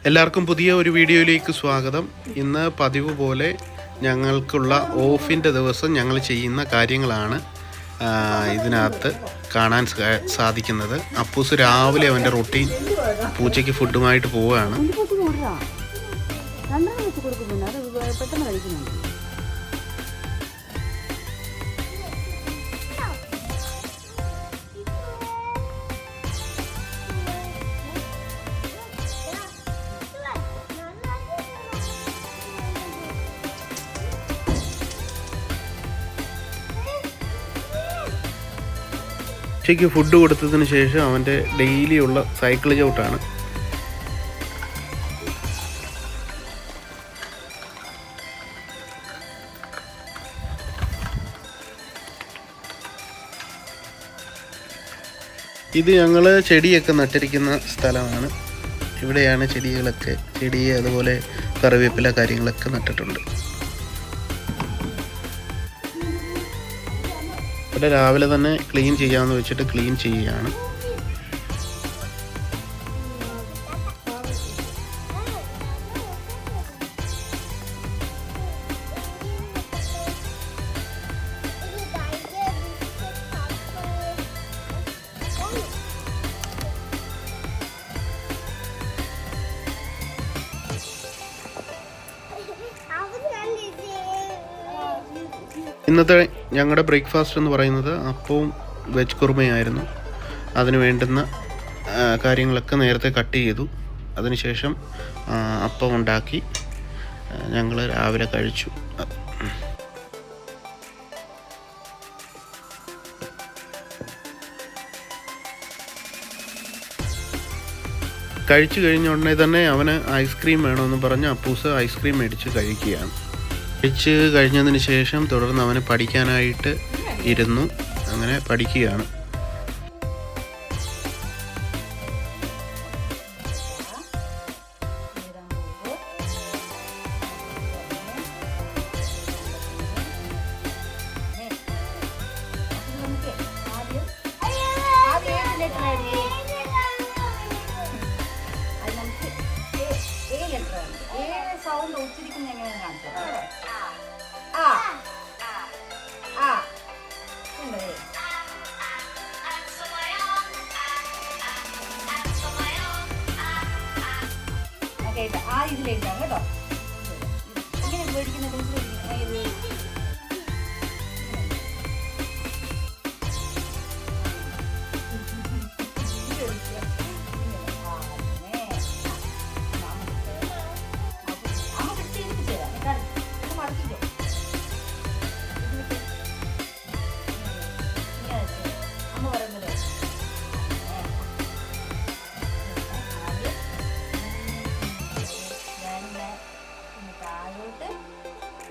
എല്ലാവർക്കും പുതിയ ഒരു വീഡിയോയിലേക്ക് സ്വാഗതം. ഇന്ന് പതിവ് പോലെ ഞങ്ങൾക്കുള്ള ഓഫിൻ്റെ ദിവസം ഞങ്ങൾ ചെയ്യുന്ന കാര്യങ്ങളാണ് ഇതിനകത്ത് കാണാൻ സാധിക്കുന്നത്. അപ്പൂസ് രാവിലെ അവൻ്റെ റൊട്ടീൻ പൂച്ചയ്ക്ക് ഫുഡുമായിട്ട് പോവുകയാണ്. ഉച്ചയ്ക്ക് ഫുഡ് കൊടുത്തതിന് ശേഷം അവൻ്റെ ഡെയിലിയുള്ള സൈക്കിൾ ചവിട്ടാണ്. ഇത് ഞങ്ങൾ ചെടിയൊക്കെ നട്ടിരിക്കുന്ന സ്ഥലമാണ്. ഇവിടെയാണ് ചെടി അതുപോലെ കറിവേപ്പില കാര്യങ്ങളൊക്കെ നട്ടിട്ടുണ്ട്. ഇവിടെ രാവിലെ തന്നെ ക്ലീൻ ചെയ്യാമെന്ന് വെച്ചിട്ട് ക്ലീൻ ചെയ്യുകയാണ്. ഇന്നത്തെ ഞങ്ങളുടെ ബ്രേക്ക്ഫാസ്റ്റ് എന്ന് പറയുന്നത് അപ്പവും വെജ് കുറുമയായിരുന്നു. അതിന് വേണ്ടുന്ന കാര്യങ്ങളൊക്കെ നേരത്തെ കട്ട് ചെയ്തു. അതിനുശേഷം അപ്പം ഉണ്ടാക്കി ഞങ്ങൾ രാവിലെ കഴിച്ചു. കഴിച്ചു കഴിഞ്ഞ ഉടനെ തന്നെ അവന് ഐസ്ക്രീം വേണമെന്ന് പറഞ്ഞ് അപ്പൂസ് ഐസ്ക്രീം മേടിച്ച് കഴിക്കുകയാണ്. കഴിച്ച് കഴിഞ്ഞതിന് ശേഷം തുടർന്ന് അവന് പഠിക്കാനായിട്ട് ഇരുന്നു. അങ്ങനെ പഠിക്കുകയാണ്. ആ ഇതിലേക്കാണ് കേട്ടോ. ഇങ്ങനെ മേടിക്കുന്നത്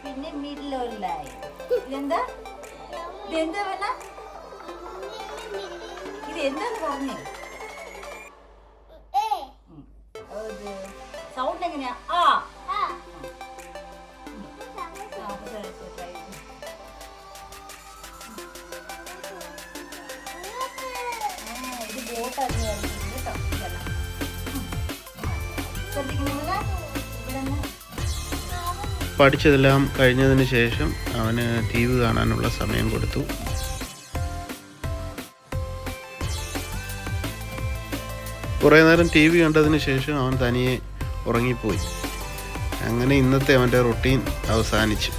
പിന്നെ മിഡിലോലായി. ഇതെന്താ വേണ്ട? ഇത് എന്താന്ന് പറഞ്ഞേ? സൗണ്ട് എങ്ങനെയാ? ഇത് ബോട്ടാണ് കേട്ടോ. ശ്രദ്ധിക്കുന്നില്ല. പഠിച്ചതെല്ലാം കഴിഞ്ഞതിന് ശേഷം അവന് TV കാണാനുള്ള സമയം കൊടുത്തു. കുറേ നേരം TV കണ്ടതിന് ശേഷം അവൻ തനിയെ ഉറങ്ങിപ്പോയി. അങ്ങനെ ഇന്നത്തെ അവൻ്റെ റൊട്ടീൻ അവസാനിച്ചു.